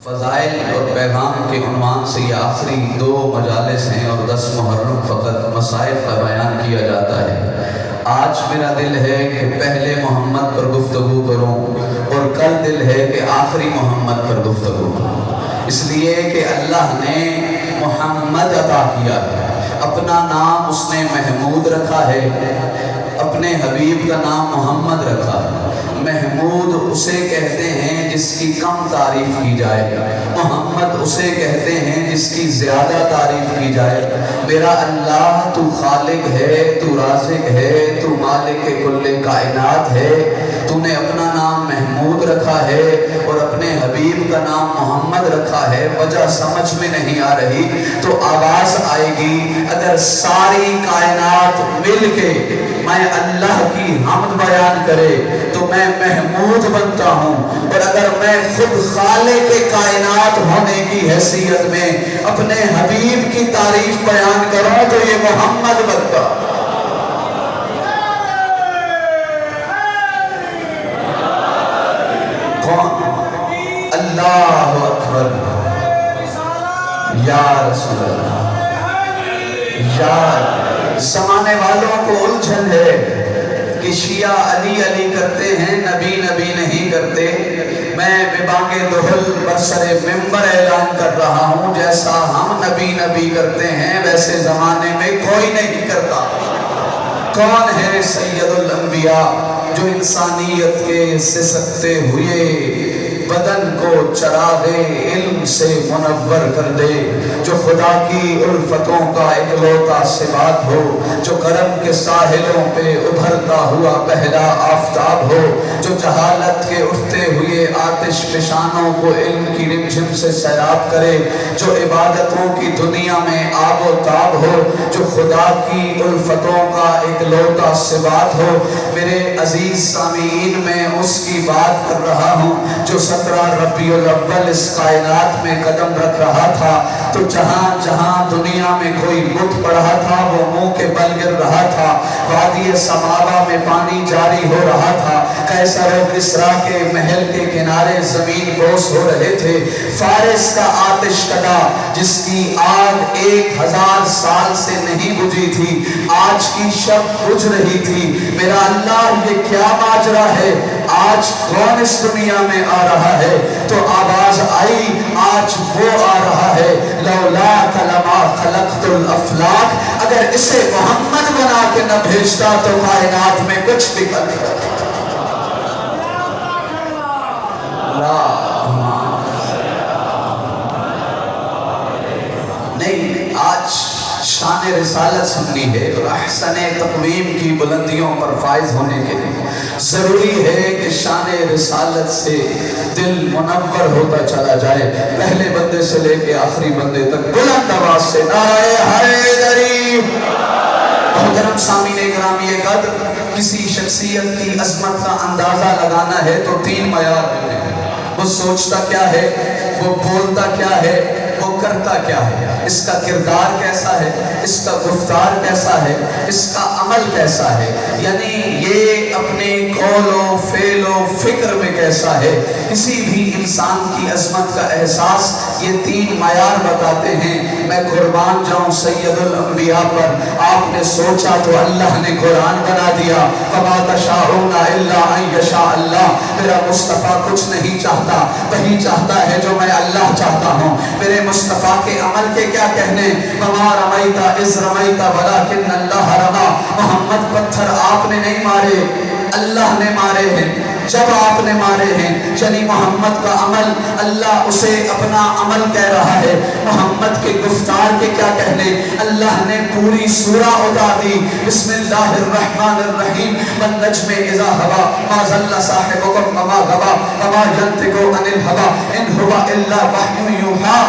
فضائل اور پیغام کے عنوان سے یہ آخری 2 مجالس ہیں اور 10 محرم فقط مسائل کا بیان کیا جاتا ہے۔ آج میرا دل ہے کہ پہلے محمد پر گفتگو کروں اور کل دل ہے کہ آخری محمد پر گفتگو کروں، اس لیے کہ اللہ نے محمد عطا کیا ہے، اپنا نام اس نے محمود رکھا ہے، اپنے حبیب کا نام محمد رکھا ہے۔ محمود اسے کہتے ہیں جس کی کم تعریف کی جائے، محمد اسے کہتے ہیں جس کی زیادہ تعریف کی جائے۔ میرا اللہ تو خالق ہے، تو رازق ہے، تو مالک کل کائنات ہے، تو نے اپنا نام محمود رکھا ہے اور اپنے حبیب کا نام محمد رکھا ہے۔ وجہ سمجھ میں نہیں آ رہی تو آواز آئے گی، اگر ساری کائنات مل کے میں اللہ کی حمد بیان کرے تو میں محمود بنتا ہوں، اور اگر میں خود خالق کائنات ہونے کی حیثیت میں اپنے حبیب کی تعریف بیان کروں تو یہ محمد بنتا۔ کون؟ اللہ اکبر، یا رسول اللہ۔ یا زمانے والوں کو الجھن ہے کہ شیعہ علی علی کرتے ہیں، نبی نبی نہیں کرتے۔ میں ببانگ دہل برسر ممبر اعلان کر رہا ہوں، جیسا ہم نبی نبی کرتے ہیں ویسے زمانے میں کوئی نہیں کرتا۔ کون ہے سید الانبیاء جو انسانیت کے سسکتے ہوئے بدن کو چراغ علم سے منور کر دے، جو خدا کی الفتوں کا اکلوتا سبات ہو، جو کرم کے ساحلوں پہ ابھرتا ہوا پہلا آفتاب ہو، جو جہالت کے اٹھتے ہوئے آتش فشانوں کو علم کی رمجھم سے سیراب کرے، جو عبادتوں کی دنیا میں آب و تاب ہو، جو خدا کی الفتوں کا اکلوتا سبات ہو۔ میرے عزیز سامعین، میں اس کی بات کر رہا ہوں جو 17 ربیع الاول اس کائنات میں قدم رکھ رہا تھا، تو جہاں جہاں دنیا میں کوئی بت پڑھا تھا وہ منہ کے بل گر رہا تھا، وادی سماوا میں پانی جاری ہو رہا تھا، قیصر و کسریٰ کے محل کے کنارے زمین بوس ہو رہے تھے، فارس کا آتش کدا جس کی آگ 1000 سال سے نہیں بجھی تھی آج کی شب بجھ رہی تھی۔ میرا اللہ یہ کیا ماجرا ہے، آج کون اس دنیا میں آ رہا ہے؟ تو آواز آئی، آج وہ آ رہا ہے، لولا کلمہ خلقت الافلاک، اگر اسے محمد بنا کے نہ بھیجتا تو کائنات میں کچھ بھی کر نہیں رہتا۔ نہیں، آج شان رسالت سننی ہے اور احسن تقویم کی بلندیوں پر فائز ہونے کے لیے ضروری ہے کہ شان رسالت سے دل منور ہوتا چلا جائے، پہلے بندے سے لے کے آخری بندے تک بلند آواز سے نعرہ حیدری۔ محترم سامعین گرامی قدر، کسی شخصیت کی عظمت کا اندازہ لگانا ہے تو 3 معیار ہیں، وہ سوچتا کیا ہے، وہ بولتا کیا ہے، وہ کرتا کیا ہے، اس کا کردار کیسا ہے، اس کا گفتار کیسا ہے، اس کا عمل کیسا ہے، یعنی یہ اپنے قول و فعل و فکر میں کیسا ہے۔ کسی بھی انسان کی عظمت کا احساس یہ 3 معیار بتاتے ہیں۔ میں قربان جاؤں سید الانبیاء پر، آپ نے سوچا تو اللہ نے قرآن بنا دیا، وَمَا تَشَاءُونَ إِلَّا أَن يَشَاءَ اللَّهُ۔ میرا مصطفیٰ کچھ نہیں چاہتا، وہی چاہتا ہے جو میں اللہ چاہتا ہوں۔ میرے مصطفیٰ کے عمل کے کیا کہنے، وَمَا رَمَيْتَ إِذْ رَمَيْتَ وَلَكِنَّ اللَّهَ رَمَى۔ محمد پتھر آپ نے نہیں مارے، اللہ نے مارے ہیں، جب آپ نے مارے ہیں، یعنی محمد کا عمل، اللہ اسے اپنا عمل کہہ رہا ہے۔ محمد کے گفتار کے کیا کہنے، اللہ نے پوری سورہ اتار دی، بسم اللہ الرحمن الرحیم، وَالنَّجْمِ إِذَا هَوَىٰ مَا ضَلَّ صَاحِبُكُمْ وَمَا غَوَىٰ وَمَا يَنطِقُ عَنِ الْهَوَىٰ إِنْ هُوَ إِلَّا وَحْيٌ يُوحَىٰ۔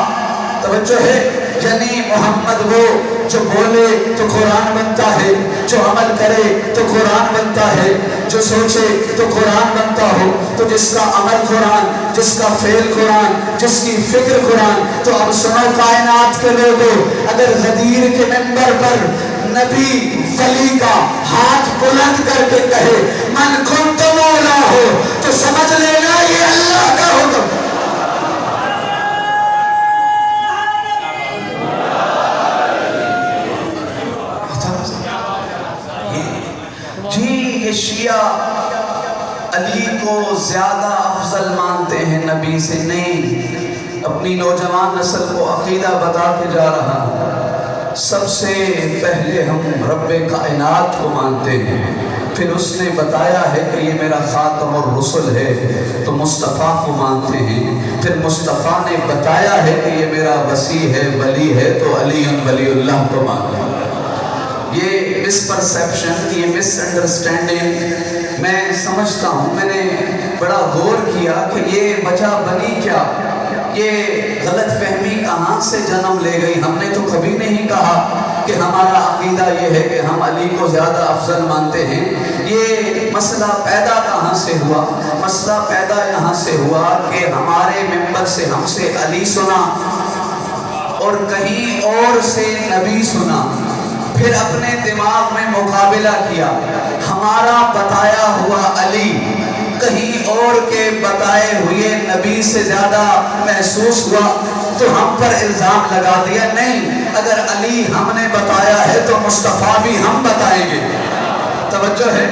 توجہ ہے، یعنی محمد وہ جو بولے تو قرآن بنتا ہے، جو عمل کرے تو قرآن بنتا ہے، جو سوچے تو قرآن بنتا ہو، تو جس کا عمل قرآن، جس کا فعل قرآن، جس کی فکر قرآن۔ تو اب سنو کائنات کے لوگوں، اگر غدیر کے منبر پر نبی ولی کا ہاتھ بلند کر کے کہے من کنت مولا ہو، تو سمجھ لینا یہ اللہ کا حکم۔ نبی سے نہیں، اپنی نوجوان نسل کو عقیدہ بتا کے جا رہا ہوں۔ سب سے پہلے ہم رب کائنات کو مانتے ہیں، پھر اس نے بتایا ہے کہ یہ میرا خاتم الرسل ہے تو مصطفیٰ کو مانتے ہیں، پھر مصطفیٰ نے بتایا ہے کہ یہ میرا وصی ہے، ولی ہے تو علی ولی اللہ کو مانتے ہیں۔ یہ مس پرسیپشن، یہ مس انڈرسٹینڈنگ میں سمجھتا ہوں، میں نے بڑا غور کیا کہ یہ وجہ بنی کیا، یہ غلط فہمی کہاں سے جنم لے گئی۔ ہم نے تو کبھی نہیں کہا کہ ہمارا عقیدہ یہ ہے کہ ہم علی کو زیادہ افضل مانتے ہیں۔ یہ مسئلہ پیدا کہاں سے ہوا؟ مسئلہ پیدا یہاں سے ہوا کہ ہمارے ممبر سے ہم سے علی سنا اور کہیں اور سے نبی سنا، پھر اپنے دماغ میں مقابلہ کیا، ہمارا بتایا ہوا علی کہیں اور کے بتائے ہوئے نبی سے زیادہ محسوس ہوا تو ہم پر الزام لگا دیا، نہیں، اگر علی ہم نے بتایا ہے تو مصطفیٰ بھی ہم بتائیں گے۔ توجہ ہے؟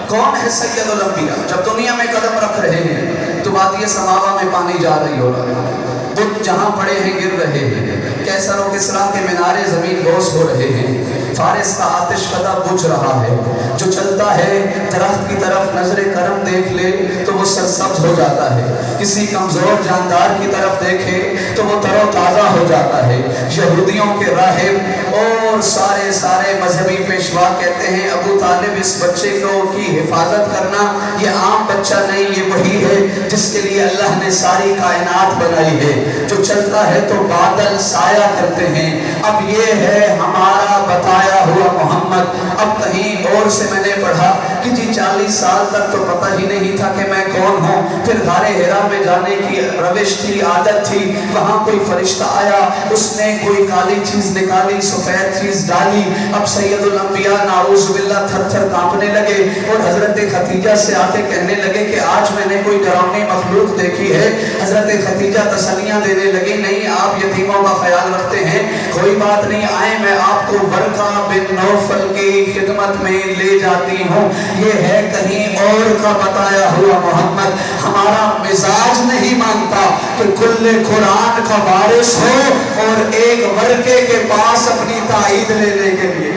کون ہے سید الانبیاء؟ جب دنیا میں قدم رکھ رہے ہیں تو وادی سماوا میں پانی جا رہی ہو رہا ہے، بت جہاں پڑے ہیں گر رہے ہیں، کیسر و کسریٰ کے مینارے زمین بوس ہو رہے ہیں، فارس کا آتش کدہ بجھ رہا ہے، جو چلتا ہے درخت کی طرف نظر کرم دیکھ لے تو وہ سرسبز ہو جاتا ہے، کسی کمزور جاندار کی طرف دیکھے تو وہ تر و تازہ ہو جاتا ہے۔ یہودیوں کے راہب اور سارے مذہبی پیشوا کہتے ہیں ابو طالب اس بچے کو کی حفاظت کرنا، یہ عام بچہ نہیں، یہ وہی ہے جس کے لیے اللہ نے ساری کائنات بنائی ہے، جو چلتا ہے تو بادل سایہ کرتے ہیں۔ اب یہ ہے ہمارا بتایا ہوا محمد۔ اب کہیں اور سے میں نے پڑھا کہ جی 40 سال تک تو پتہ ہی نہیں تھا کہ میں کون ہوں، پھر غار حرا میں جانے کی روش تھی، عادت تھی، وہاں کوئی فرشتہ آیا، اس نے کوئی کالی چیز نکالی، سفید چیز ڈالی، اب سید الانبیاء نعوذ باللہ تھر تھر کانپنے لگے اور حضرت خدیجہ سے آتے کہنے لگے کہ آج میں نے کوئی ڈراؤنی مخلوق دیکھی ہے۔ حضرت خدیجہ تسلیاں دینے لگی، نہیں آپ یتیموں کا خیال رکھتے ہیں، کوئی بات نہیں، آئیں میں آپ کو ورقہ بن نوفل کی خدمت میں لے جاتی ہوں۔ یہ ہے کہیں اور کا بتایا ہوا محمد۔ ہمارا مزاج نہیں مانتا کہ کل قرآن کا وارث ہو اور ایک ورقے کے پاس اپنی تائید لینے کے لیے۔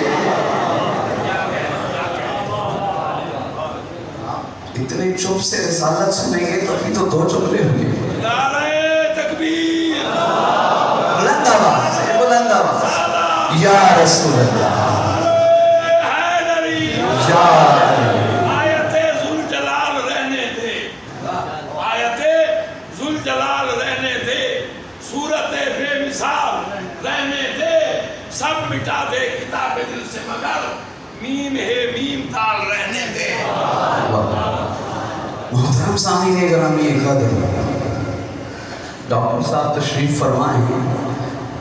اتنے چپ سے رسالت سنیں گے تو ابھی تو 2 جملے ہوں گے۔ نعرہ تکبیر، بلند آواز ہے، بلند آواز، یا رسول اللہ، حیدری، یا آیت ذوالجلال رہنے دے، آیت ذوالجلال رہنے دے، صورت بے مثال رہنے دے، سب مٹا دے کتاب دل سے مگر میم ہے میم تال رہنے دے۔ محترم سامعین گرامی قدر، ڈاکٹر صاحب تشریف فرمائیں۔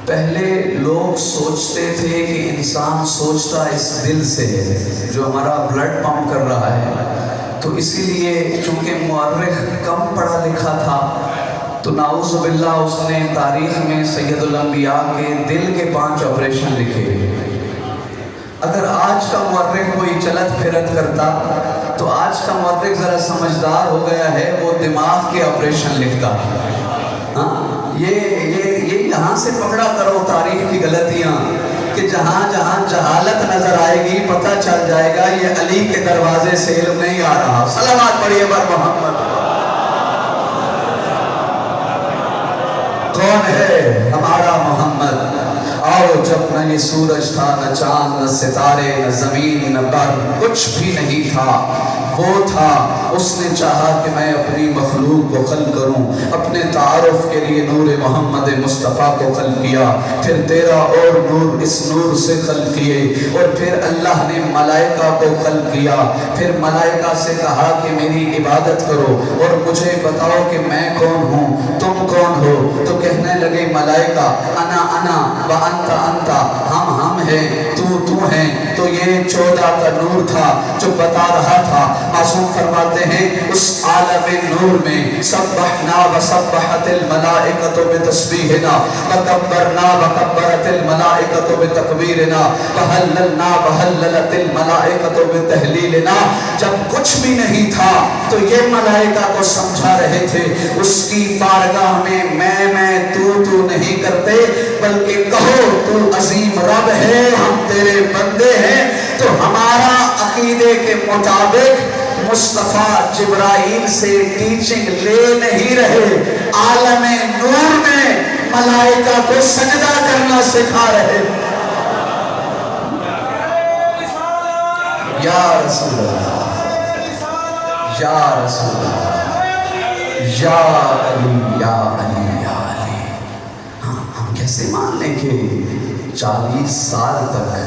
پہلے لوگ سوچتے تھے کہ انسان سوچتا اس دل سے ہے جو ہمارا بلڈ پمپ کر رہا ہے، تو اسی لیے چونکہ مورخ کم پڑھا لکھا تھا تو نعوذ باللہ اس نے تاریخ میں سید الانبیاء کے دل کے 5 آپریشن لکھے۔ اگر آج کا مورخ کوئی چلت پھرت کرتا تو آج کا مورخ ذرا سمجھدار ہو گیا ہے، وہ دماغ کے آپریشن لکھتا۔ ہاں، یہ یہاں سے پکڑا کرو تاریخ کی غلطیاں کہ جہاں جہاں جہالت نظر آئے گی پتہ چل جائے گا یہ علی کے دروازے سے علم نہیں آ رہا۔ صلوات پڑھیے بر محمد۔ کون ہے ہمارا محمد؟ آؤ، جب نہ یہ سورج تھا، نہ چاند، نہ ستارے، نہ زمین، نہ بر، کچھ بھی نہیں تھا، وہ تھا۔ اس نے چاہا کہ میں اپنی مخلوق کو خلق کروں، اپنے تعارف کے لیے نور محمد مصطفیٰ کو خلق کیا، پھر تیرا اور نور اس نور سے خلق کیے، اور پھر اللہ نے ملائکہ کو خلق کیا، پھر ملائکہ سے کہا کہ میری عبادت کرو اور مجھے بتاؤ کہ میں کون ہوں، تم کون ہو؟ تو کہنے لگے ملائکہ انا و انت انت، ہم ہے تو ہے، تو یہ 14 کا نور تھا جو بتا رہا تھا۔ معصوم فرماتے ہیں اس عالم نور میں سبحنا وسبحت الملائکۃ بتسبیحنا وکبرنا وکبرت الملائکۃ بتکبیرنا وہللنا وہللت الملائکۃ بتہلیلنا۔ جب کچھ بھی نہیں تھا تو یہ ملائکہ کو سمجھا رہے تھے، اس کی بارگاہ میں میں تو نہیں کرتے، بلکہ کہو تو عظیم رب ہے، ہم تیرے بندے ہیں۔ تو ہمارا عقیدے کے مطابق مصطفیٰ جبرائیل سے ٹیچنگ لے نہیں رہے، عالم نور میں ملائکہ کو سجدہ کرنا سکھا رہے۔ یا رسول اللہ، یا رسول اللہ، یا علی، یا علی، یا علی۔ ہم کیسے مان لیں کہ 40 سال تک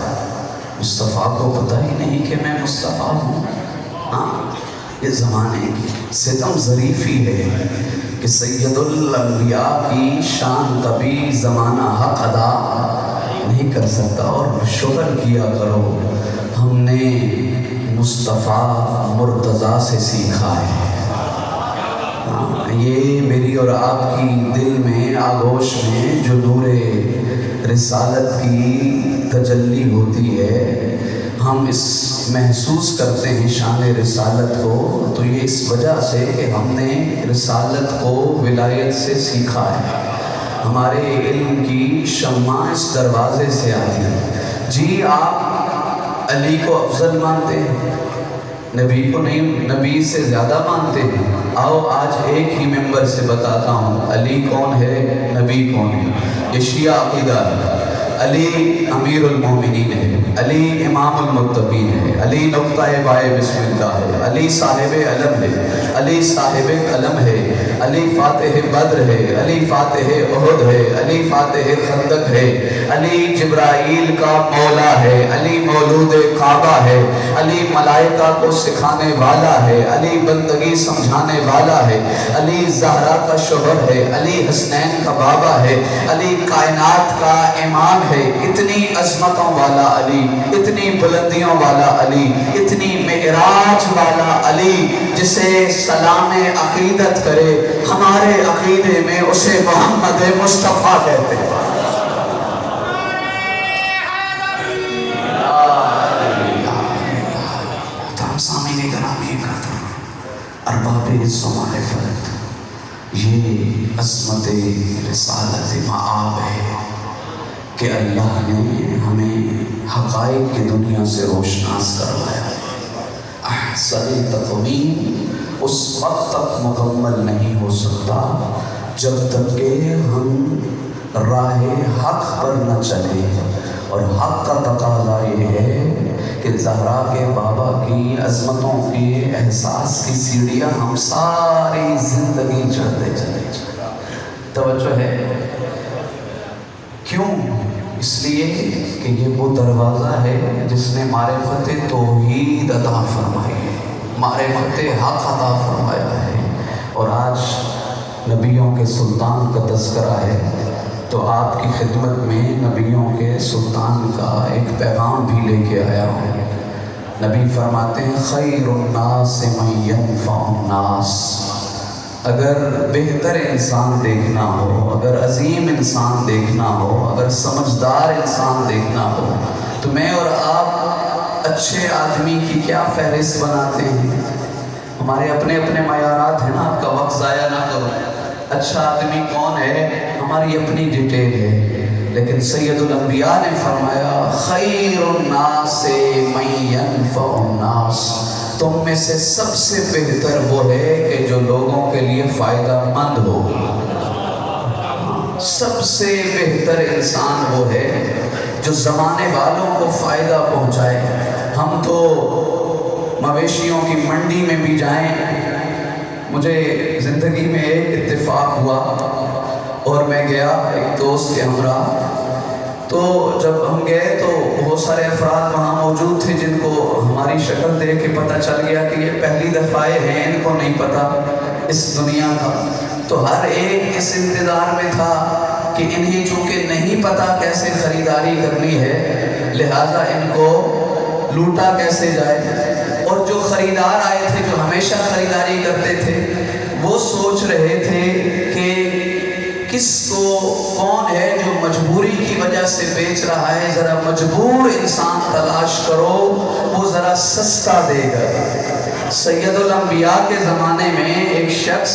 مصطفیٰ کو پتہ ہی نہیں کہ میں مصطفیٰ ہوں؟ ہاں، یہ زمانے کی ستم ظریفی ہے کہ سید الانبیاء کی شان کبھی زمانہ حق ادا نہیں کر سکتا۔ اور شکر کیا کرو، ہم نے مصطفیٰ مرتضیٰ سے سیکھا ہے۔ یہ میری اور آپ کی دل میں آغوش میں جو نور رسالت کی تجلی ہوتی ہے، ہم اس محسوس کرتے ہیں شان رسالت کو، تو یہ اس وجہ سے کہ ہم نے رسالت کو ولایت سے سیکھا ہے۔ ہمارے علم کی شمع اس دروازے سے آتی ہے۔ جی آپ علی کو افضل مانتے ہیں، نبی کو نہیں، نبی سے زیادہ مانتے ہیں؟ آؤ آج ایک ہی ممبر سے بتاتا ہوں علی کون ہے، نبی کون ہے۔ یہ شیعہ عقیدہ ہے۔ علی امیر المومنین ہے، علی امام المتقین ہے، علی نقطہ بائے بسم اللہ ہے، علی صاحب علم ہے، علی صاحب قلم ہے، علی فاتح بدر ہے، علی فاتح احد ہے، علی فاتح خندق ہے، علی جبرائیل کا مولا ہے، علی مولود کعبہ ہے، علی ملائکہ کو سکھانے والا ہے، علی بندگی سمجھانے والا ہے، علی زہرا کا شوہر ہے، علی حسنین کا بابا ہے، علی کائنات کا امام ہے۔ اتنی عظمتوں والا علی، اتنی بلندیوں والا علی، اتنی معراج والا علی، جسے سلام عقیدت کرے ہمارے عقیدے میں اسے محمد مصطفیٰ کہتے ہیں۔ سامعین گرامی ارباب عز و معرفت، یہ عظمت رسالت مآب ہے کہ اللہ نے ہمیں حقائق کی دنیا سے روشناس کروایا ہے۔ احسن تقویم اس وقت تک مکمل نہیں ہو سکتا جب تک کہ ہم راہ حق پر نہ چلیں، اور حق کا تقاضا یہ ہے کہ زہرا کے بابا کی عظمتوں کے احساس کی سیڑھیاں ہم ساری زندگی چڑھتے چلے جائیں۔ توجہ ہے؟ کیوں؟ اس لیے کہ یہ وہ دروازہ ہے جس نے معرفت توحید عطا فرمائی ہے، معرفت حق عطا فرمایا ہے۔ اور آج نبیوں کے سلطان کا تذکرہ ہے تو آپ کی خدمت میں نبیوں کے سلطان کا ایک پیغام بھی لے کے آیا ہوں۔ نبی فرماتے ہیں خیر الناس من ینفع الناس۔ اگر بہتر انسان دیکھنا ہو، اگر عظیم انسان دیکھنا ہو، اگر سمجھدار انسان دیکھنا ہو، تو میں اور آپ اچھے آدمی کی کیا فہرست بناتے ہیں؟ ہمارے اپنے اپنے معیارات ہیں نا، آپ کا وقت ضائع نہ کرو۔ اچھا آدمی کون ہے ہماری اپنی ڈیٹیل ہے، لیکن سید الانبیاء نے فرمایا خیر الناس من ینفع الناس، تم میں سے سب سے بہتر وہ ہے کہ جو لوگوں کے لیے فائدہ مند ہو۔ سب سے بہتر انسان وہ ہے جو زمانے والوں کو فائدہ پہنچائے۔ ہم تو مویشیوں کی منڈی میں بھی جائیں، مجھے زندگی میں ایک اتفاق ہوا اور میں گیا ایک دوست کے ہمراہ، تو جب ہم گئے تو بہت سارے افراد وہاں موجود تھے جن کو ہماری شکل دیکھ کے پتہ چل گیا کہ یہ پہلی دفعہ ہیں، ان کو نہیں پتہ اس دنیا کا۔ تو ہر ایک اس انتظار میں تھا کہ انہیں چونکہ نہیں پتہ کیسے خریداری کرنی ہے، لہٰذا ان کو لوٹا کیسے جائے۔ اور جو خریدار آئے تھے، جو ہمیشہ خریداری کرتے تھے، وہ سوچ رہے تھے کہ کس کو، کون ہے جو مجبوری کی وجہ سے بیچ رہا ہے، ذرا مجبور انسان تلاش کرو، وہ ذرا سستا دے گا۔ سید الانبیاء کے زمانے میں ایک شخص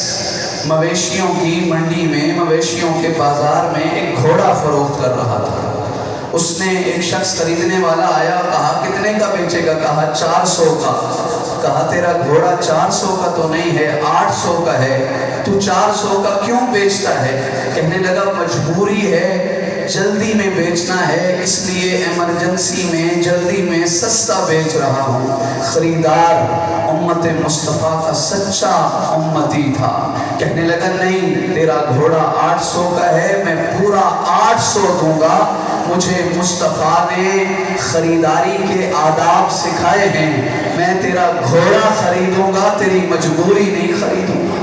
مویشیوں کی منڈی میں، مویشیوں کے بازار میں ایک گھوڑا فروخت کر رہا تھا۔ اس نے، ایک شخص خریدنے والا آیا، کہا کتنے کا بیچے گا؟ کہا 400 کا۔ کہا تیرا گھوڑا 400 کا تو نہیں ہے، 800 کا ہے، تو 400 کا کیوں بیچتا ہے؟ کہنے لگا مجبوری ہے، جلدی میں بیچنا ہے، اس لیے ایمرجنسی میں جلدی میں سستا بیچ رہا ہوں۔ خریدار امت مصطفیٰ کا سچا امتی تھا، کہنے لگا نہیں، تیرا گھوڑا 800 کا ہے، میں پورا 800 دوں گا۔ مجھے مصطفیٰ نے خریداری کے آداب سکھائے ہیں، میں تیرا گھوڑا خریدوں گا، تیری مجبوری نہیں خریدوں گا۔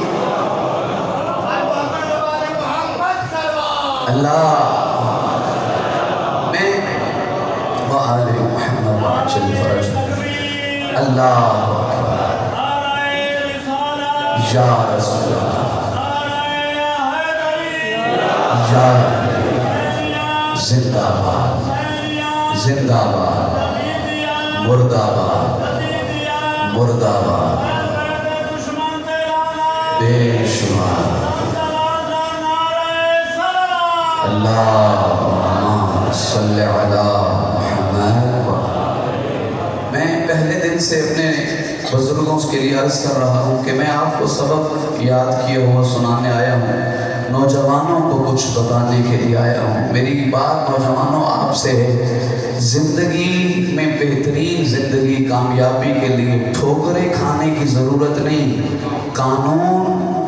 اللہ میں وآل محمد وعجل فرج اللہ یا رسول اللہ یا زندہ باد، زندہ باد، مردہ باد، مردہ باد، بے شمار۔ اللہم صلی علی محمد۔ میں پہلے دن سے اپنے بزرگوں کے لیے عرض کر رہا ہوں کہ میں آپ کو سبق یاد کیے ہوا سنانے آیا ہوں، نوجوانوں کو کچھ بتانے کے لیے آیا ہوں۔ میری بات نوجوانوں آپ سے ہے، زندگی میں بہترین زندگی کامیابی کے لیے ٹھوکریں کھانے کی ضرورت نہیں، قانون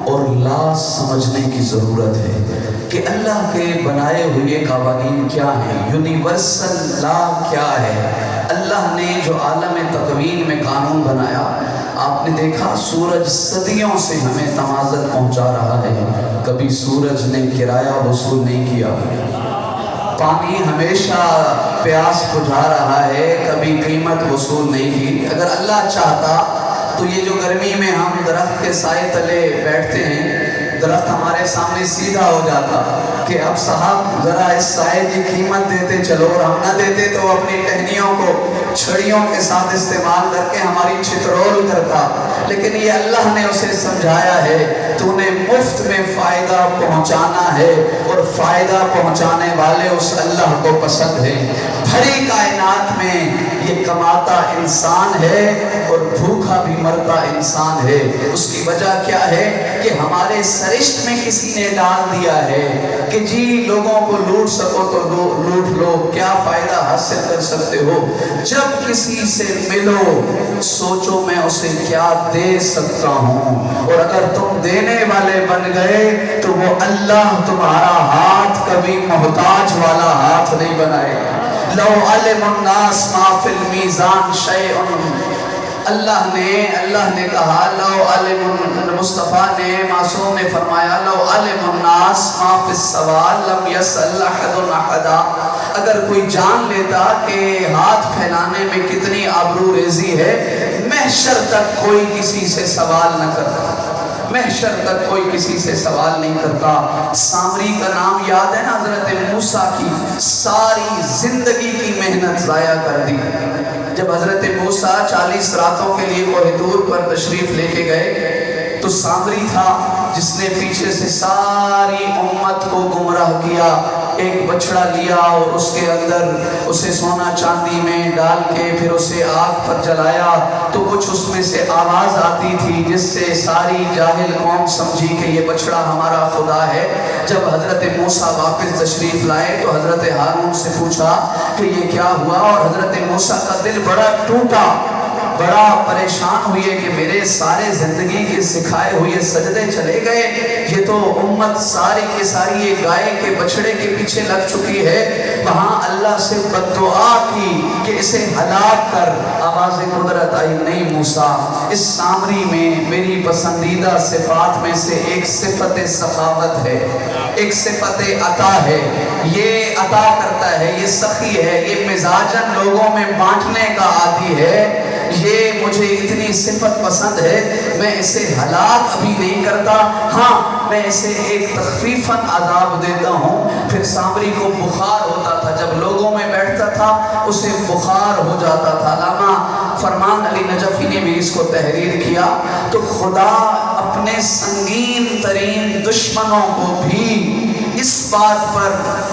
اور لا سمجھنے کی ضرورت ہے کہ اللہ کے بنائے ہوئے قوانین کیا ہیں، یونیورسل لا کیا ہے۔ اللہ نے جو عالم تکوین میں قانون بنایا، آپ نے دیکھا سورج صدیوں سے ہمیں تمازن پہنچا رہا ہے، کبھی سورج نے کرایہ وصول نہیں کیا۔ پانی ہمیشہ پیاس بجھا رہا ہے، کبھی قیمت وصول نہیں کی۔ اگر اللہ چاہتا تو یہ جو گرمی میں ہم درخت کے سائے تلے بیٹھتے ہیں، درخت ہمارے سامنے سیدھا ہو جاتا کہ اب صاحب ذرا اس سائے کی قیمت دیتے چلو، اور ہم نہ دیتے تو اپنی ٹہنیوں کو چھڑیوں کے ساتھ استعمال کر کے ہماری چھترول کرتا۔ لیکن یہ اللہ نے اسے سمجھایا ہے تو نے مفت میں فائدہ پہنچانا ہے، اور فائدہ پہنچانے والے اس اللہ کو پسند ہے۔ بھری کائنات میں یہ کماتا انسان ہے اور بھوکا بھی مرتا انسان ہے۔ اس کی وجہ کیا ہے کہ ہمارے سرشت میں کسی نے ڈال دیا ہے کہ جی لوگوں کو لوٹ سکو تو لوٹ لو، کیا فائدہ حاصل کر سکتے ہو۔ جب کسی سے ملو سوچو میں اسے کیا دے سکتا ہوں، اور اگر تم دینے والے بن گئے تو وہ اللہ تمہارا ہاتھ کبھی محتاج والا ہاتھ نہیں بنائے۔ لو علم الناس ما فی المیزان شیء، اللہ نے کہا، لو علم، مصطفیٰ نے، معصوم نے فرمایا، لو علم الناس ما فی السوال لم یسأل احد احدا۔ اگر کوئی جان لیتا کہ ہاتھ پھیلانے میں کتنی آبرو ریزی ہے، محشر تک کوئی کسی سے سوال نہ کرتا، محشر تک کوئی کسی سے سوال نہیں کرتا۔ سامری کا نام یاد ہے نا؟ حضرت موسیٰ کی ساری زندگی کی محنت ضائع کر دی۔ جب حضرت موسیٰ 40 راتوں کے لیے کوہ طور پر تشریف لے کے گئے تو سامری تھا جس نے پیچھے سے ساری امت کو گمراہ کیا۔ ایک بچڑا لیا اور اس کے اندر اسے سونا چاندی میں ڈال کے پھر اسے آگ پر جلایا تو کچھ اس میں سے آواز آتی تھی جس سے ساری جاہل قوم سمجھی کہ یہ بچڑا ہمارا خدا ہے۔ جب حضرت موسیٰ واپس تشریف لائے تو حضرت ہارون سے پوچھا کہ یہ کیا ہوا، اور حضرت موسیٰ کا دل بڑا ٹوٹا، بڑا پریشان ہوئے کہ میرے سارے زندگی کے سکھائے ہوئے سجدے چلے گئے، یہ تو امت ساری کی ساری ایک گائے کے بچڑے کے پیچھے لگ چکی ہے۔ وہاں اللہ سے بددعا کی کہ اسے ہلاک کر۔ آواز قدرت آئی، نہیں موسیٰ، اس سامری میں میری پسندیدہ صفات میں سے ایک صفت سخاوت ہے، ایک صفت عطا ہے۔ یہ عطا کرتا ہے، یہ سخی ہے، یہ مزاجن لوگوں میں بانٹنے کا عادی ہے، یہ مجھے اتنی صفت پسند ہے، میں اسے ہلاک ابھی نہیں کرتا، ہاں میں اسے ایک تخفیفاً عذاب دیتا ہوں۔ پھر سامری کو بخار ہوتا تھا، جب لوگوں میں بیٹھتا تھا اسے بخار ہو جاتا تھا۔ علامہ فرمان علی نجفی نے بھی اس کو تحریر کیا۔ تو خدا اپنے سنگین ترین دشمنوں کو بھی اس بات پر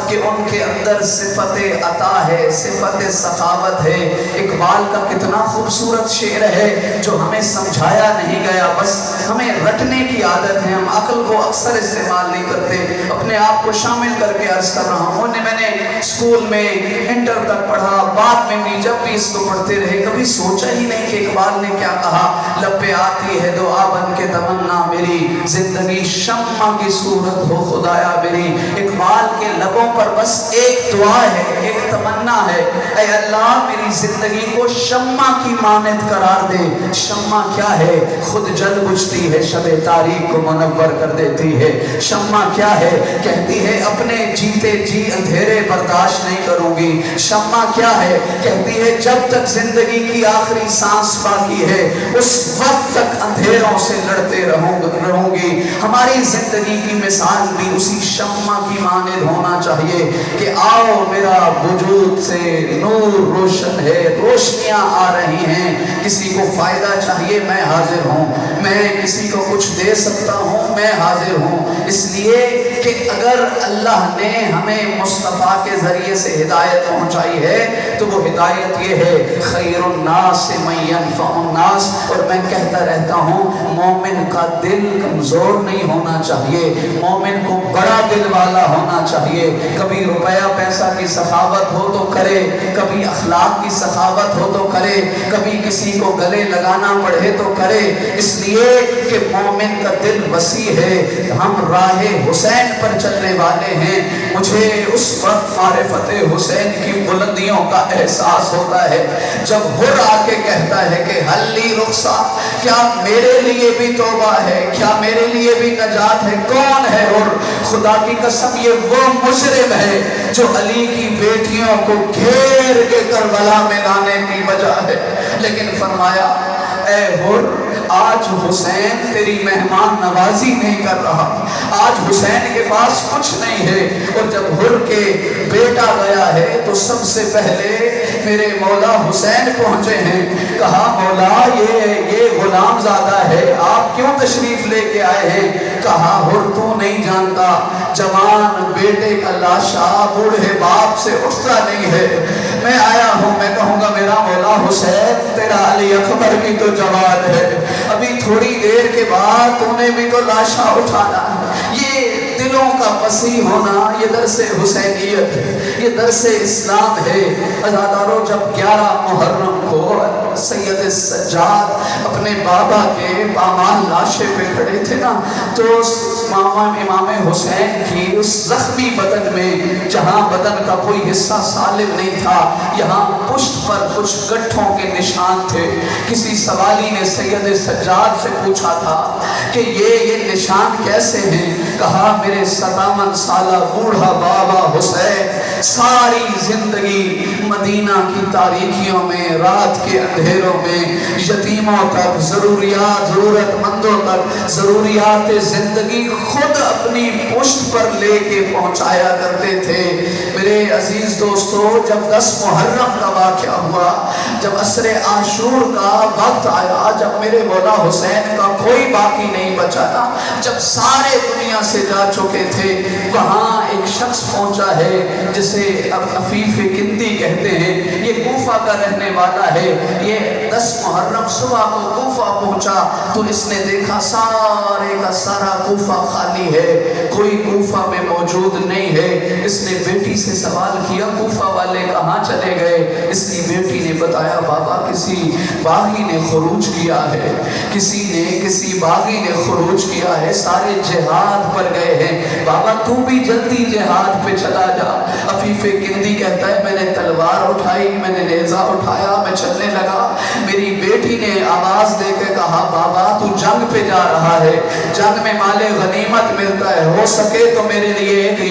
کہ ان کے اندر صفت عطا ہے، صفت سخاوت ہے۔ اقبال کا کتنا خوبصورت شعر ہے جو ہمیں سمجھایا نہیں گیا، بس ہمیں رٹنے کی عادت ہے، ہم عقل کو اکثر استعمال نہیں کرتے۔ اپنے آپ کو شامل کر کے عرض کر رہا ہوں، میں نے اسکول میں انٹر تک پڑھا، بعد میں بھی جب بھی اس کو پڑھتے رہے کبھی سوچا ہی نہیں کہ اقبال نے کیا کہا۔ لب پہ آتی ہے دعا بن کے تمنا میری، زندگی شمع کی صورت ہو خدایا میری۔ اقبال کے لبوں پر بس ایک دعا ہے، ایک تمنا ہے، اے اللہ میری زندگی کو شمع کی مانند قرار دے۔ شمع کیا ہے؟ خود جل بجھتی ہے، شب تاریک کو منور کر دیتی ہے۔ شمع کیا ہے؟ کہتی ہے اپنے جیتے جی اندھیرے برداشت نہیں کروں گی۔ شمع کیا ہے؟ کہتی ہے جب تک زندگی کی آخری سانس باقی ہے اس وقت تک اندھیروں سے لڑتے رہوں گی۔ ہماری زندگی کی مثال بھی اسی شمع کی مانند ہونا چاہیے کہ آؤ میرا وجود سے نور روشن ہے، روشنیاں آ رہی ہیں، کسی کو فائدہ چاہیے میں حاضر ہوں، میں کسی کو کچھ دے سکتا ہوں میں حاضر ہوں۔ اس لیے کہ اگر اللہ نے ہمیں مصطفیٰ کے ذریعے سے ہدایت پہنچائی ہے تو وہ ہدایت یہ ہے خیر الناس من ینفع الناس۔ اور میں کہتا رہتا ہوں مومن کا دل کمزور نہیں ہونا چاہیے، مومن کو بڑا دل والا ہونا چاہیے۔ کبھی روپیہ پیسہ کی سخاوت ہو تو کرے، کبھی اخلاق کی سخاوت ہو تو کرے، کبھی کسی کو گلے لگانا پڑے تو کرے، اس لیے کہ مومن کا دل وسیع ہے۔ ہم راہ حسین پر چلنے والے ہیں۔ مجھے اس وقت معرفت حسین کی بلندیوں کا احساس ہوتا ہے جب حر آ کے کہتا ہے کہ حلی رخصت، کیا میرے لیے بھی توبہ ہے، کیا میرے لیے بھی نجات ہے؟ کون ہے حر؟ خدا کی قسم یہ وہ مجرم ہے جو علی کی بیٹیوں کو گھیر کے کربلا میں لانے کی وجہ ہے۔ لیکن فرمایا اے حر آج حسین تیری مہمان نوازی نہیں کر رہا، آج حسین کے پاس کچھ نہیں ہے۔ اور جب حر کے بیٹا گیا ہے تو سب سے پہلے میرے مولا حسین پہنچے ہیں، کہا مولا یہ غلام زادہ ہے، آپ کیوں تشریف لے کے آئے ہیں؟ کہا حر تو نہیں جانتا جوان بیٹے کا لاشا بوڑھے باپ سے اٹھتا نہیں ہے، میں آیا ہوں، میں کہوں گا میرا مولا حسین تیرا علی اکبر بھی تو جوان ہے، ابھی تھوڑی دیر کے بعد تو نے بھی تو لاشا اٹھانا۔ یہ دلوں کا وسیع ہونا یہ درس حسینیت ہے، یہ درس اسلام ہے۔ عزادارو جب 11 محرم کو سید سجاد اپنے بابا کے پامال لاشے پہ کھڑے تھے نا تو امام حسین کی اس زخمی بدن میں جہاں بدن کا کوئی حصہ سالم نہیں تھا، یہاں پشت پر کچھ گٹھوں کے نشان تھے۔ کسی سوالی نے سید سجاد سے پوچھا تھا کہ یہ نشان کیسے ہیں؟ کہا میرے 57 سالہ بوڑھا بابا حسین ساری زندگی مدینہ کی تاریکیوں میں، رات کے اندھیروں میں یتیموں تک، ضرورت مندوں تک ضروریات زندگی خود اپنی پشت پر لے کے پہنچایا کرتے تھے۔ میرے عزیز دوستو جب 10 محرم کا واقعہ ہوا، جب عصر عاشور کا وقت آیا، جب میرے مولا حسین کا کوئی باقی نہیں بچا، جب سارے دنیا سے جا چکے تھے، وہاں ایک شخص پہنچا ہے جسے عفیف کندی کہتے ہیں، یہ کوفہ کا رہنے والا ہے۔ یہ 10 محرم صبح کو کوفہ پہنچا تو اس نے دیکھا سارے کا سارا کوفہ خالی ہے، کوئی کوفہ میں موجود نہیں ہے۔ اس نے بیٹی سے سوال کیا کوفہ والے کہاں چلے گئے؟ اس کی بیٹی نے بتایا بابا کسی باغی نے خروج کیا ہے، کسی باغی نے خروج کیا ہے، سارے جہاد پر گئے ہیں، بابا تو بھی جلدی جہاد پہ چلا جا۔ عفیف کندی کہتا ہے میں نے تلوار اٹھائی، میں نے نیزہ اٹھایا، میں چلنے لگا، میری بیٹی نے آواز دے کے کہا بابا تو جنگ پہ جا رہا ہے، جنگ میں مال غنیمت ملتا ہے، ہو سکے تو میرے لیے ایک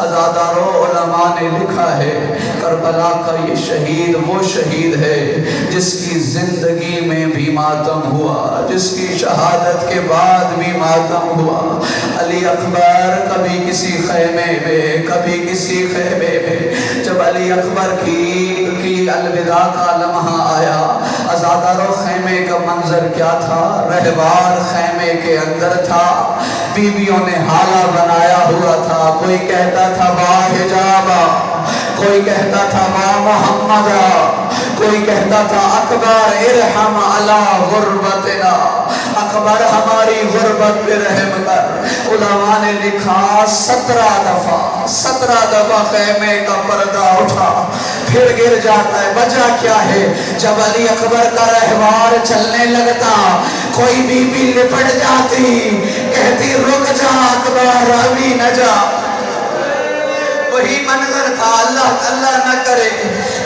عزادارو علماء نے لکھا ہے کربلا کا یہ شہید وہ شہید ہے جس کی زندگی میں بھی ماتم ہوا، جس کی شہادت کے بعد بھی ماتم ہوا۔ علی اکبر کبھی کسی خیمے میں کبھی کسی خیمے میں، جب علی اکبر کی الوداع کا لمحہ آیا، عزادارو خیمے کا منظر کیا تھا؟ رہوار خیمے کے اندر تھا، بیویوں نے حالہ بنایا ہوا تھا، کوئی کہتا تھا با حجابا، کوئی کہتا تھا با محمدہ، کوئی کہتا تھا اکبر ارحم علی غربتنا، اکبر ہماری غربت پہ رحم کر۔ علماء نے لکھا 17 دفعہ خیمے کا پردہ اٹھا پھر گر جاتا ہے۔ وجہ کیا ہے؟ جب علی اکبر کا رہوار چلنے لگتا کوئی بی بی لپٹ جاتی، کہتی رک جا اکبر ابھی نہ جا۔ وہی منظر تھا، اللہ نہ کرے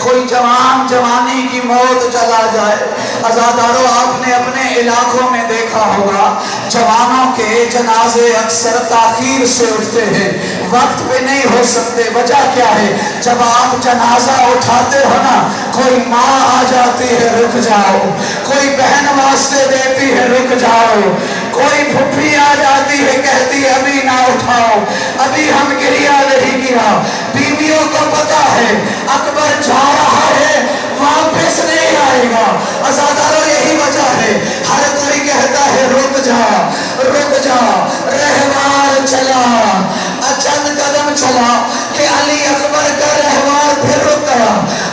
کوئی جوان جوانی کی موت چلا جائے۔ عزادارو آپ نے اپنے علاقوں میں دیکھا ہوگا جوانوں کے جنازے اکثر تاخیر سے اٹھتے ہیں، وقت پہ نہیں ہو سکتے۔ وجہ کیا ہے؟ جب آپ جنازہ اٹھاتے ہو نا، کوئی ماں آ جاتی ہے رک جاؤ، کوئی بہن واسطے دیتی ہے رک جاؤ، کوئی پھپھی آ جاتی ہے کہتی ہے ابھی نہ اٹھاؤ، ابھی ہم گریا نہیں گرا۔ بیویوں کو پتا ہے اکبر جا رہا ہے واپس نہیں آئے گا۔ عزادارو یہی وجہ ہے ہر کوئی کہتا ہے رک جا رک جا۔ رہوار چلا، چند قدم چلا کہ علی اکبر کا رہوار پھر رک گیا۔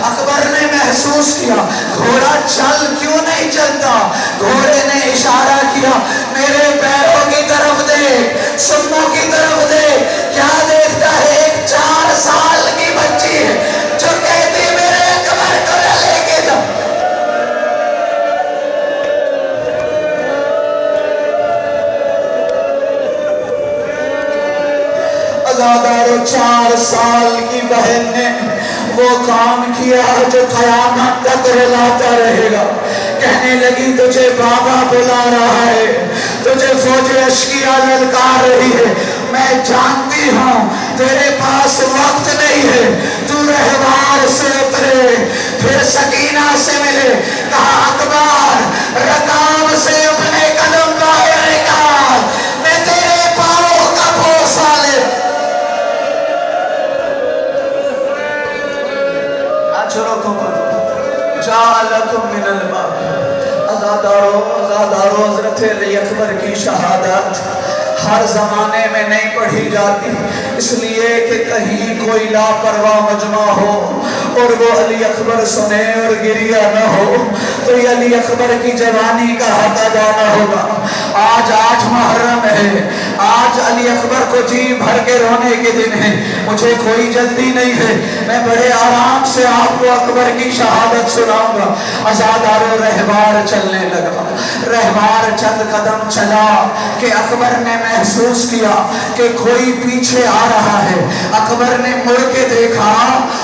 اکبر نے محسوس کیا گھوڑا چل کیوں نہیں چلتا؟ گھوڑے نے اشارہ کیا میرے پیروں کی طرف دیکھ، سنوں کی طرف دیکھ۔ کیا دیکھتا ہے؟ ایک 4 سال کی بچی ہے جو کہتی میرے اکبر کو نہ لے کے جا۔ عزادارو 4 سال کی بہن نے وہ کام کیا جو قیامت تک رلاتا رہے گا۔ کہنے لگی تجھے بابا بلا رہا ہے، تجھے فوج اشکیا للکار رہی ہے، میں جانتی ہوں تیرے پاس وقت نہیں ہے، تو رہوار سے اترے۔ پھر سکینہ سے ملے، کہا اکبر رکاب سے اپنے قدم باہر نکال، میں تیرے پاؤں کا بوسہ لے۔ اجرکم جعلکم من الباب۔ عزادارو حضرت علی اکبر کی شہادت ہر زمانے میں نہیں پڑھی جاتی، اس لیے کہ کہیں کوئی لاپرواہ مجمع ہو اور وہ علی اکبر سنے اور گریہ نہ ہو تو یہ علی اکبر کی جوانی کا حق ادا نہ ہوگا۔ آج 8 محرم ہے، آج علی اکبر کو جی بھر کے رونے کے دن ہے، مجھے کوئی جلدی نہیں ہے، میں بڑے آرام سے آپ کو اکبر کی شہادت سناؤں گا۔ عزادارو رہوار چلنے لگا، رہوار چند قدم چلا کہ اکبر نے محسوس کیا کہ کوئی پیچھے آ رہا ہے۔ اکبر نے مڑ کے دیکھا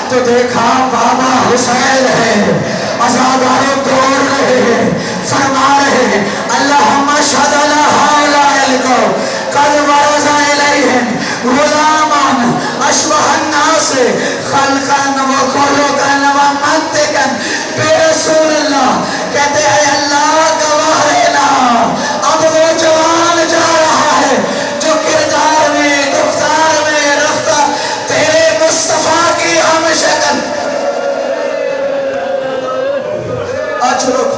تو دیکھا بابا حسین ہے۔ عزادارو دوڑ رہے ہیں، فرما رہے ہیں اللہم اشہد لا الہ الا قد ورز الیہم غلاما اشبہ الناس خلقا و خلقا و منطقا برسول اللہ۔ کہتے ہیں اللہ گواہ رہنا، اب وہ جوان جا رہا ہے جو کردار میں گفتار میں رفتہ تیرے مصطفیٰ کی ہم شکل۔ اجرک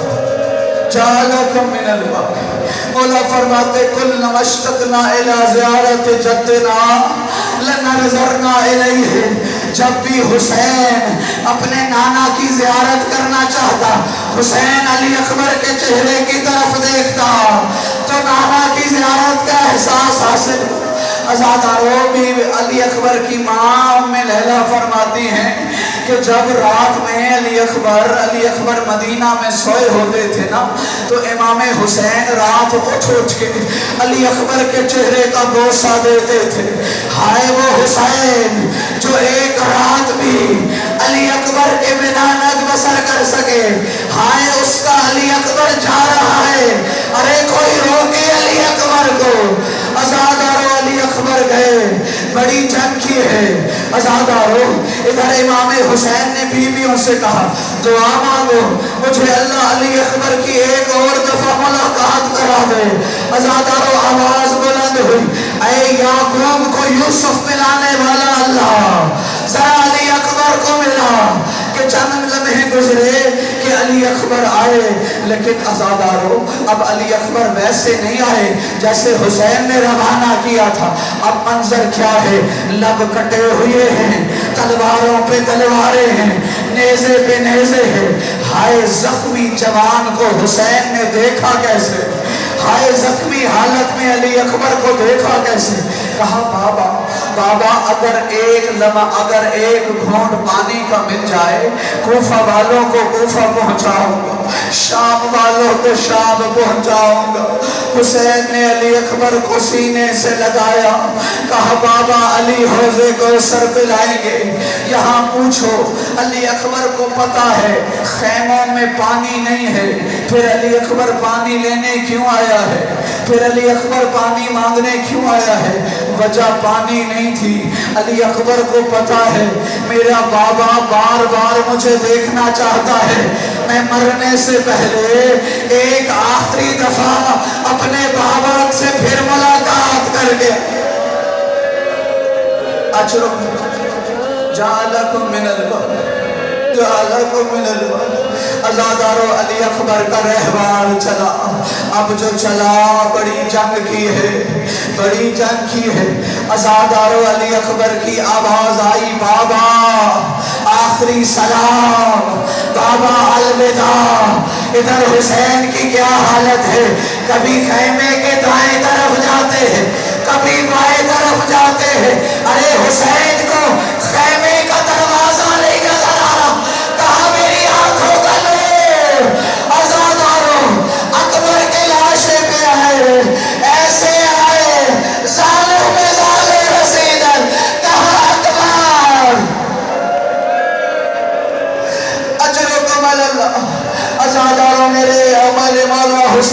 جعلکم من الباب۔ مولا فرماتے کل نمشتقنا الى زیارت جدنا لنظرنا الیہ۔ جب بھی حسین اپنے نانا کی زیارت کرنا چاہتا، حسین علی اکبر کے چہرے کی طرف دیکھتا تو نانا کی زیارت کا احساس حاصل۔ عزادارو بھی علی اکبر کی ماں ام لیلہ فرماتی ہیں کہ جب رات میں علی اکبر مدینہ میں سوئے ہوتے تھے نا تو امام حسین رات اٹھ کے علی اکبر کے چہرے کا بوسہ دیتے تھے۔ ہائے وہ حسین جو ایک رات بھی علی اکبر کے بنا نہ بسر کر سکے، ہائے اس کا علی اکبر جا رہا ہے، ارے کوئی روکے علی اکبر کو۔ عزادارو علی اکبر گئے، بڑی جنگ کی ہے عزادارو۔ ادھر امام حسین نے بیویوں سے کہا دعا مانگو مجھے اللہ علی اکبر کی ایک اور دفعہ ملاقات کرا دے۔ عزادارو آواز بلند ہوئی اے یعقوب کو یوسف ملانے والا اللہ ذرا علی اکبر کو ملا کہ چند لمحے گزرے کہ علی اکبر آئے، لیکن عزادارو اب علی اکبر ویسے نہیں آئے جیسے حسین نے روانہ کیا تھا۔ اب منظر کیا ہے؟ لب کٹے ہوئے ہیں، تلواروں پہ تلواریں ہیں، نیزے پہ نیزے ہیں۔ ہائے زخمی جوان کو حسین نے دیکھا کیسے؟ ہائے زخمی حالت میں علی اکبر کو دیکھا کیسے؟ کہا بابا بابا اگر ایک گھونٹ پانی کا مل جائے کوفہ والوں کو کوفہ پہنچاؤں گا، شام والوں کو شام پہنچاؤں گا۔ حسین نے علی اکبر کو سینے سے لگایا، کہا بابا علی حوضے کو سر پلائیں گے، یہاں پوچھو۔ علی اکبر کو پتا ہے خیموں میں پانی نہیں ہے، پھر علی اکبر پانی لینے کیوں آیا ہے؟ پھر علی اکبر پانی مانگنے کیوں آیا ہے؟ وجہ پانی نہیں تھی۔ علی اکبر کو پتا ہے میرا بابا بار بار مجھے دیکھنا چاہتا ہے، میں مرنے سے پہلے ایک آخری دفعہ اپنے بابا سے پھر ملاقات کر کے اجرکم جعلکم من الوقت جعلکم من الوقت۔ عزادارو علی اکبر کا رہوار چلا، اب جو چلا بڑی جنگ کی ہے، بڑی جنگ کی ہے۔ عزادارو علی اکبر کی آواز آئی بابا آخری سلام، بابا الوداع۔ ادھر حسین کی کیا حالت ہے؟ کبھی خیمے کے دائیں طرف جاتے ہیں، کبھی بائیں طرف جاتے ہیں۔ ارے حسین کو